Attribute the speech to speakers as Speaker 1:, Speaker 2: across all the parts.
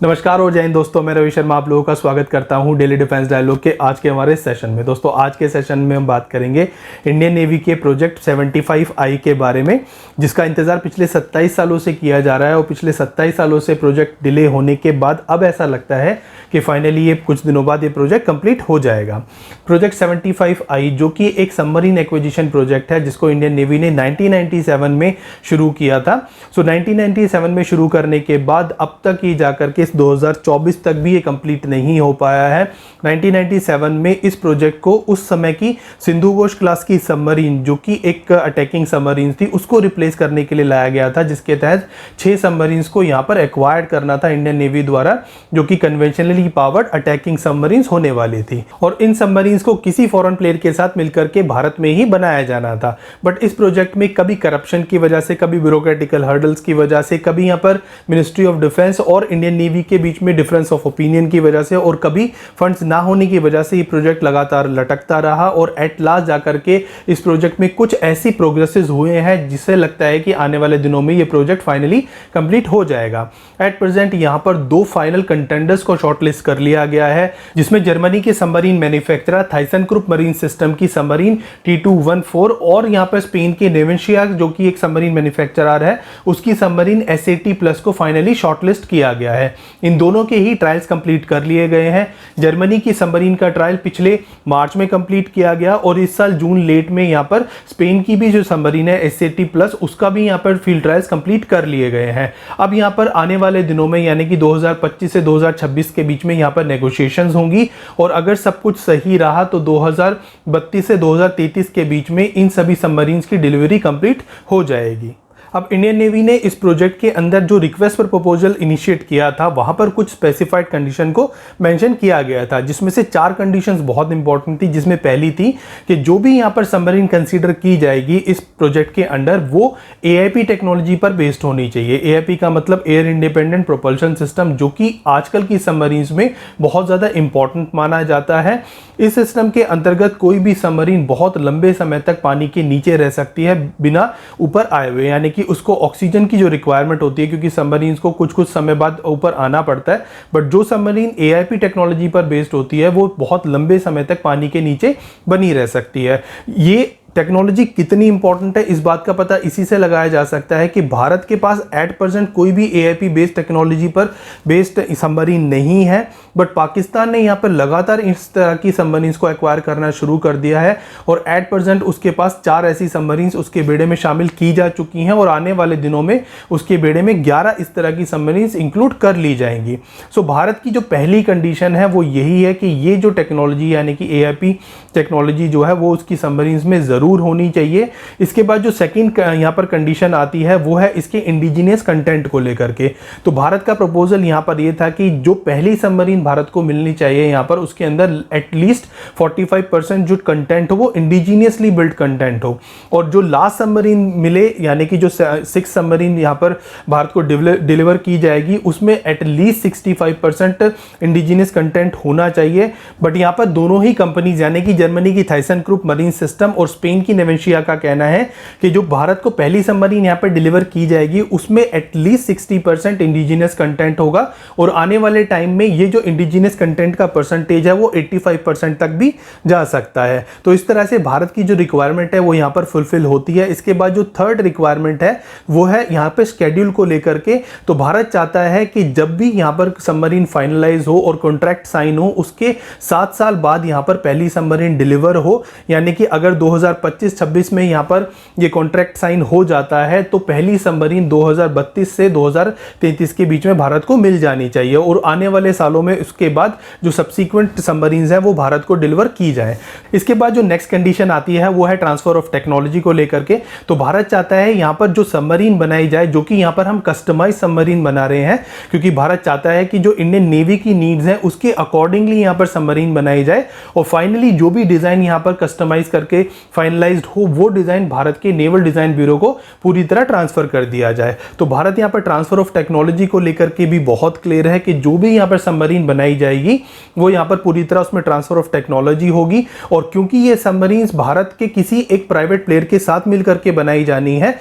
Speaker 1: नमस्कार और जय हिंद दोस्तों, मैं रवि शर्मा आप लोगों का स्वागत करता हूं डेली डिफेंस डायलॉग के आज के हमारे सेशन में। दोस्तों आज के सेशन में हम बात करेंगे इंडियन नेवी के प्रोजेक्ट 75I के बारे में, जिसका इंतज़ार पिछले 27 सालों से किया जा रहा है और पिछले 27 सालों से प्रोजेक्ट डिले होने के बाद अब ऐसा लगता है कि फाइनली ये कुछ दिनों बाद ये प्रोजेक्ट कंप्लीट हो जाएगा। प्रोजेक्ट 75I जो कि एक सबमरीन एक्विजिशन प्रोजेक्ट है जिसको इंडियन नेवी ने 1997 में शुरू किया था। 1997 में शुरू करने के बाद अब तक ये जाकर के 2024 तक भी ये कंप्लीट नहीं हो पाया है। 1997 में इस प्रोजेक्ट को उस समय की सिंधु घोष क्लास की सबमरीन जो कि एक अटैकिंग सबमरीन थी उसको रिप्लेस करने के लिए लाया गया था, जिसके तहत 6 सबमरीन्स को यहाँ पर एक्वायर्ड करना था इंडियन नेवी द्वारा, जो कि कन्वेंशनली पावर्ड अटैकिंग सबमरीन्स होने वाली थी और इन सबमरीन्स को किसी फॉरेन प्लेयर के साथ मिलकर के भारत में ही बनाया जाना था। बट इस प्रोजेक्ट में कभी करप्शन की वजह से, कभी ब्यूरोक्रेटिकल हर्डल्स की वजह से, कभी यहाँ पर मिनिस्ट्री ऑफ डिफेंस और इंडियन नेवी के बीच में डिफरेंस ऑफ ओपिनियन की वजह से और कभी फंड्स ना होने की वजह से ये प्रोजेक्ट लगातार लटकता रहा और एट लास्ट जाकर के इस प्रोजेक्ट में कुछ ऐसी प्रोग्रेसेस हुए हैं जिससे लगता है कि आने वाले दिनों में ये प्रोजेक्ट फाइनली कंप्लीट हो जाएगा। एट प्रेजेंट यहाँ पर 2 फाइनल कंटेंडर्स को शॉर्टलिस्ट कर लिया गया है, जिसमें जर्मनी के सबमरीन मैन्युफैक्चरर थाइसनक्रुप मरीन सिस्टम की सबमरीन T214 और यहाँ पर स्पेन के नेवेंशिया जो कि एक सबमरीन मैन्युफैक्चरर है उसकी सबमरीन SAT+ को फाइनली शॉर्टलिस्ट किया गया है। इन दोनों के ही ट्रायल्स कंप्लीट कर लिए गए हैं। जर्मनी की सबमरीन का ट्रायल पिछले मार्च में कंप्लीट किया गया और इस साल जून लेट में यहाँ पर स्पेन की भी जो सबमरीन है SAT+ उसका भी यहाँ पर फील्ड ट्रायल्स कंप्लीट कर लिए गए हैं। अब यहाँ पर आने वाले दिनों में यानी कि 2025 से 2026 के बीच में यहाँ पर नेगोशिएशंस होंगी और अगर सब कुछ सही रहा तो 2032 से 2033 के बीच में इन सभी सबमरीन्स की डिलीवरी कंप्लीट हो जाएगी। अब इंडियन नेवी ने इस प्रोजेक्ट के अंदर जो रिक्वेस्ट फॉर प्रपोजल इनिशिएट किया था वहां पर कुछ स्पेसिफाइड कंडीशन को मेंशन किया गया था, जिसमें से 4 कंडीशंस बहुत इंपॉर्टेंट थी। जिसमें पहली थी कि जो भी यहां पर सबमरीन कंसीडर की जाएगी इस प्रोजेक्ट के अंडर वो AIP टेक्नोलॉजी पर बेस्ड होनी चाहिए। AIP का मतलब एयर इंडिपेंडेंट प्रोपल्शन सिस्टम, जो कि आजकल की सबमरीन्स में बहुत ज़्यादा इंपॉर्टेंट माना जाता है। इस सिस्टम के अंतर्गत कोई भी सबमरीन बहुत लंबे समय तक पानी के नीचे रह सकती है बिना ऊपर आए हुए, यानी कि उसको ऑक्सीजन की जो रिक्वायरमेंट होती है, क्योंकि सबमरीन्स को कुछ समय बाद ऊपर आना पड़ता है। बट जो सबमरीन AIP टेक्नोलॉजी पर बेस्ड होती है वो बहुत लंबे समय तक पानी के नीचे बनी रह सकती है। ये टेक्नोलॉजी कितनी इंपॉर्टेंट है इस बात का पता इसी से लगाया जा सकता है कि भारत के पास एट प्रेजेंट कोई भी AIP बेस्ड टेक्नोलॉजी पर बेस्ड सबमरीन नहीं है, बट पाकिस्तान ने यहाँ पर लगातार इस तरह की सबमरीन्स को एक्वायर करना शुरू कर दिया है और एट प्रेजेंट उसके पास 4 ऐसी सबमरीन्स उसके बेड़े में शामिल की जा चुकी हैं और आने वाले दिनों में उसके बेड़े में 11 इस तरह की सबमरीन्स इंक्लूड कर ली जाएंगी। सो भारत की जो पहली कंडीशन है वो यही है कि ये जो टेक्नोलॉजी यानी कि AIP टेक्नोलॉजी जो है वो उसकी सबमरीन्स में जरूर होनी चाहिए। इसके बाद जो सेकंड यहाँ पर कंडीशन आती है वो है इसके इंडिजिनियस कंटेंट को लेकर के। तो भारत का प्रपोजल यहाँ पर ये था कि जो पहली सबमरीन भारत को मिलनी चाहिए यहाँ पर उसके अंदर एटलीस्ट 45% जो कंटेंट हो वो इंडिजिनियसली बिल्ड कंटेंट हो, और जो लास्ट सबमरीन मिले यानी कि जो 6 सबमरीन यहाँ पर भारत को डिलीवर की जाएगी उसमें एटलीस्ट 65% इंडिजिनियस कंटेंट होना चाहिए। बट यहाँ पर दोनों ही कंपनीज यानी कि जर्मनी की थाइसनक्रुप मरीन सिस्टम और स्पेन की नेवेंशिया का कहना है कि जो भारत को पहली सबमरीन यहाँ पर डिलीवर की जाएगी उसमें एटलीस्ट 60% इंडिजिनियस कंटेंट होगा और आने वाले टाइम में ये जो इंडिजिनियस कंटेंट का परसेंटेज है वो 85% तक भी जा सकता है। तो इस तरह से भारत की जो रिक्वायरमेंट है वो यहाँ पर फुलफिल होती है। इसके बाद जो थर्ड रिक्वायरमेंट है वो है यहाँ पर शेड्यूल को लेकर के। तो भारत चाहता है कि जब भी यहाँ पर सबमरीन फाइनलाइज हो और कॉन्ट्रैक्ट साइन हो उसके 7 साल बाद यहाँ पर पहली सबमरीन डिलीवर हो, यानी कि अगर 2025-26 में यहाँ पर ये कॉन्ट्रैक्ट साइन हो जाता है तो पहली सबमरीन 2032 से 2033 के बीच में भारत को मिल जानी चाहिए और आने वाले सालों में उसके बाद जो सब्सीक्वेंट सबमरीन्स हैं वो भारत को डिलीवर की जाए। इसके बाद जो नेक्स्ट कंडीशन आती है वो है ट्रांसफर ऑफ टेक्नोलॉजी को लेकर के। तो भारत चाहता है यहाँ पर जो सबमरीन बनाई जाए, जो कि यहाँ पर हम कस्टमाइज सबमरीन बना रहे हैं, क्योंकि भारत चाहता है कि जो इंडियन नेवी की नीड्स हैं उसके अकॉर्डिंगली यहाँ पर सबमरीन बनाई जाए और फाइनली जो भी डिजाइन यहाँ पर कस्टमाइज करके फाइनल फाइनलाइज्ड हो वो डिज़ाइन भारत के नेवल डिज़ाइन ब्यूरो को पूरी तरह ट्रांसफ़र कर दिया जाए। तो भारत यहाँ पर ट्रांसफ़र ऑफ टेक्नोलॉजी को लेकर के भी बहुत क्लियर है कि जो भी यहाँ पर सबमरीन बनाई जाएगी वो यहाँ पर पूरी तरह उसमें ट्रांसफ़र ऑफ टेक्नोलॉजी होगी। और क्योंकि ये सबमरीन्स भारत के किसी एक प्राइवेट प्लेयर के साथ मिलकर के बनाई जानी है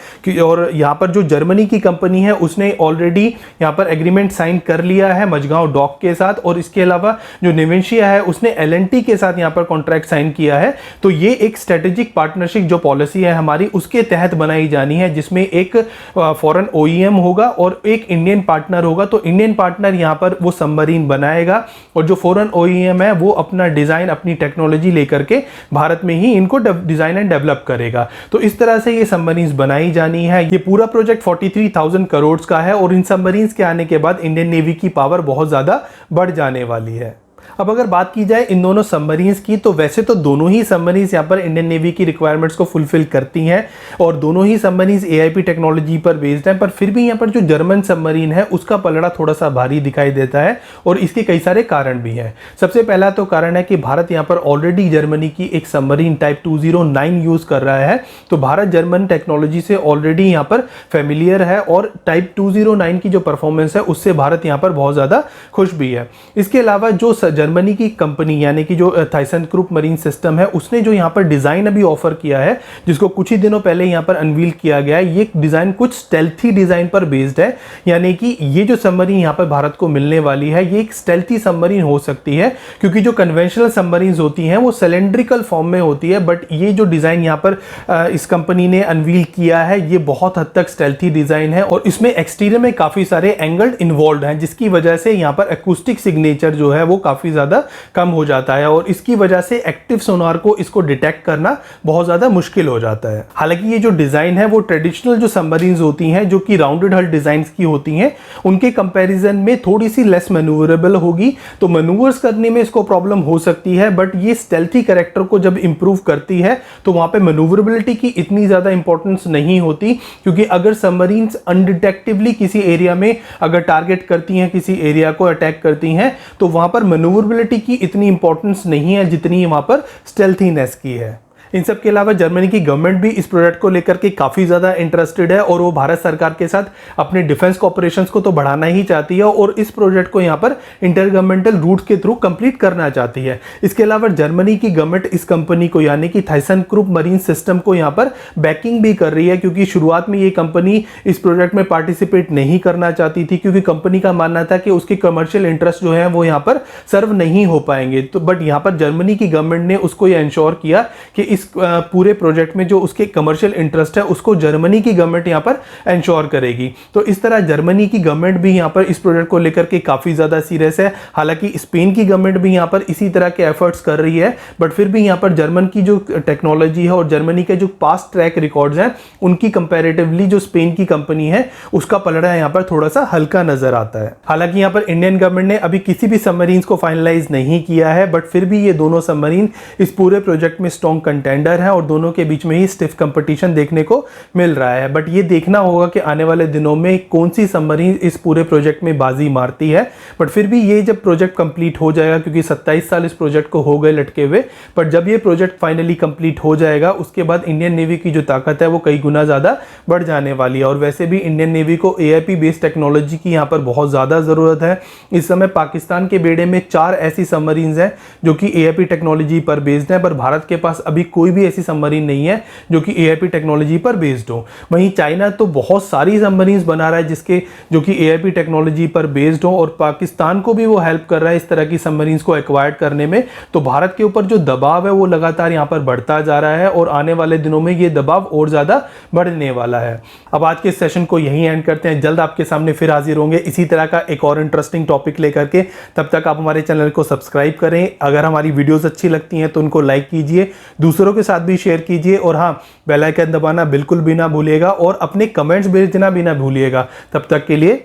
Speaker 1: और यहाँ पर जो जर्मनी की कंपनी है उसने ऑलरेडी यहाँ पर एग्रीमेंट साइन कर लिया है मझगांव डॉक के साथ, और इसके अलावा जो नेवेंशिया है उसने LNT के साथ यहाँ पर कॉन्ट्रैक्ट साइन किया है। तो ये एक स्ट्रेटेजिक पार्टनरशिप जो पॉलिसी है हमारी उसके तहत बनाई जानी है, जिसमें एक फॉरेन OEM होगा और एक इंडियन पार्टनर होगा। तो इंडियन पार्टनर यहाँ पर वो सबमरीन बनाएगा और जो फॉरेन OEM है वो अपना डिजाइन अपनी टेक्नोलॉजी लेकर के भारत में ही इनको डिजाइन एंड डेवलप करेगा। तो इस तरह से ये सबमरीन्स बनाई जानी है। ये पूरा प्रोजेक्ट 43,000 करोड़ का है और इन सबमरीन्स के आने के बाद इंडियन नेवी की पावर बहुत ज्यादा बढ़ जाने वाली है। अब अगर बात की जाए इन दोनों सबमरीन्स की, तो वैसे तो दोनों ही सबमरीन्स यहाँ पर इंडियन नेवी की रिक्वायरमेंट्स को फुलफिल करती हैं और दोनों ही सबमरीन्स AIP टेक्नोलॉजी पर बेस्ड हैं, पर फिर भी यहाँ पर जो जर्मन सबमरीन है उसका पलड़ा थोड़ा सा भारी दिखाई देता है और इसके कई सारे कारण भी हैं। सबसे पहला तो कारण है कि भारत यहाँ पर ऑलरेडी जर्मनी की एक सबमरीन टाइप 209 यूज कर रहा है। तो भारत जर्मन टेक्नोलॉजी से ऑलरेडी यहाँ पर फेमिलियर है और टाइप 209 की जो परफॉर्मेंस है उससे भारत यहाँ पर बहुत ज़्यादा खुश भी है। इसके अलावा जो जर्मनी की कंपनी यानी कि जो थाइसनक्रूप मरीन सिस्टम है उसने जो यहाँ पर डिज़ाइन अभी ऑफर किया है, जिसको कुछ ही दिनों पहले यहाँ पर अनवील किया गया है, ये डिज़ाइन कुछ स्टेल्थी डिज़ाइन पर बेस्ड है। यानी कि ये जो सबमरीन यहाँ पर भारत को मिलने वाली है ये एक स्टेल्थी सबमरीन हो सकती है, क्योंकि जो कन्वेंशनल सबमरीन्स होती हैं वो सिलेंड्रिकल फॉर्म में होती है, बट ये जो डिज़ाइन यहाँ पर इस कंपनी ने अनवील किया है ये बहुत हद तक स्टेल्थी डिज़ाइन है और इसमें एक्सटीरियर में काफ़ी सारे एंगल इन्वॉल्व हैं, जिसकी वजह से यहाँ पर एक्यूस्टिक सिग्नेचर जो है वो काफ़ी ज्यादा कम हो जाता है और इसकी वजह से एक्टिव सोनार को इसको डिटेक्ट करना बहुत ज्यादा मुश्किल हो जाता है। हालांकि ये जो डिजाइन है वो ट्रेडिशनल जो सबमरीन्स होती हैं जो कि राउंडेड हल डिजाइंस की होती हैं उनके कंपैरिजन में थोड़ी सी लेस मैन्यूवरेबल होगी। तो मैन्यूवर्स करने में इसको प्रॉब्लम हो सकती है, बट ये स्टेल्थी कैरेक्टर को जब इंप्रूव करती है तो वहां पे मैन्यूवरेबिलिटी की इतनी ज्यादा इंपॉर्टेंस नहीं होती, क्योंकि अगर सबमरीन्स अनडिटेक्टिवली किसी एरिया में अगर टारगेट करती हैं, किसी एरिया को अटैक करती हैं, तो वहां पर मैन्यूवरेबिलिटी की इतनी इंपॉर्टेंस नहीं है जितनी वहां पर स्टेल्थीनेस की है। इन सब के अलावा जर्मनी की गवर्नमेंट भी इस प्रोजेक्ट को लेकर के काफ़ी ज़्यादा इंटरेस्टेड है और वो भारत सरकार के साथ अपने डिफेंस कोऑपरेशंस को तो बढ़ाना ही चाहती है और इस प्रोजेक्ट को यहाँ पर इंटर गवर्नमेंटल रूट के थ्रू कंप्लीट करना चाहती है। इसके अलावा जर्मनी की गवर्नमेंट इस कंपनी को यानी कि थाइसनक्रूप मरीन सिस्टम को यहाँ पर बैकिंग भी कर रही है, क्योंकि शुरुआत में ये कंपनी इस प्रोजेक्ट में पार्टिसिपेट नहीं करना चाहती थी, क्योंकि कंपनी का मानना था कि उसके कमर्शियल इंटरेस्ट जो है वो यहाँ पर सर्व नहीं हो पाएंगे। तो बट यहाँ पर जर्मनी की गवर्नमेंट ने उसको ये इंश्योर किया कि इस पूरे प्रोजेक्ट में जो उसके कमर्शियल इंटरेस्ट है उसको जर्मनी की गवर्नमेंट यहाँ पर इंश्योर करेगी। तो इस तरह जर्मनी की गवर्नमेंट भी यहाँ पर इस प्रोजेक्ट को लेकर के काफ़ी ज़्यादा सीरियस है। हालांकि स्पेन की गवर्नमेंट भी यहाँ पर इसी तरह के एफर्ट्स कर रही है, बट फिर भी यहाँ पर जर्मन की जो टेक्नोलॉजी है और जर्मनी के जो पास्ट ट्रैक रिकॉर्ड्स हैं उनकी कंपेरेटिवली जो स्पेन की कंपनी है उसका पलड़ा यहाँ पर थोड़ा सा हल्का नजर आता है। हालांकि यहाँ पर इंडियन गवर्नमेंट ने अभी किसी भी सबमरीन्स को फाइनलाइज नहीं किया है, बट फिर भी ये दोनों सबमरीन इस पूरे प्रोजेक्ट में स्ट्रॉन्ग कंटेंडर है और दोनों के बीच में ही स्टिफ कंपटीशन देखने को मिल रहा है। बट ये देखना होगा कि आने वाले दिनों में कौन सी सबमरीन इस पूरे प्रोजेक्ट में बाजी मारती है। बट फिर भी ये जब प्रोजेक्ट कंप्लीट हो जाएगा, क्योंकि 27 साल इस प्रोजेक्ट को हो गए लटके हुए, पर जब ये प्रोजेक्ट फाइनली कंप्लीट हो जाएगा उसके बाद इंडियन नेवी की जो ताकत है वो कई गुना ज़्यादा बढ़ जाने वाली है। और वैसे भी इंडियन नेवी को AIP बेस्ड टेक्नोलॉजी की यहाँ पर बहुत ज़्यादा ज़रूरत है। इस समय पाकिस्तान के बेड़े में 4 ऐसी सबमरीन्स हैं जो कि AIP टेक्नोलॉजी पर बेस्ड है, पर भारत के पास अभी कोई भी ऐसी सबमरीन नहीं है जो कि AIP टेक्नोलॉजी पर बेस्ड हो। वहीं चाइना तो बहुत सारी सबमरीन्स बना रहा है जिसके जो कि AIP टेक्नोलॉजी पर बेस्ड हो और पाकिस्तान को भी वो हेल्प कर रहा है इस तरह की सबमरीन्स को एक्वायर्ड करने में। तो भारत के ऊपर जो दबाव है वो लगातार यहाँ पर बढ़ता जा रहा है और आने वाले दिनों में ये दबाव और ज़्यादा बढ़ने वाला है। अब आज के सेशन को यहीं एंड करते हैं, जल्द आपके सामने फिर हाजिर होंगे इसी तरह का एक और इंटरेस्टिंग टॉपिक लेकर के। तब तक आप हमारे चैनल को सब्सक्राइब करें, अगर हमारी वीडियोस अच्छी लगती हैं तो उनको लाइक कीजिए, दूसरों के साथ भी शेयर कीजिए और हाँ, बेल आइकन दबाना बिल्कुल भी ना भूलिएगा और अपने कमेंट्स भेजना भी ना भूलिएगा। तब तक के लिए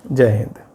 Speaker 1: जय हिंद।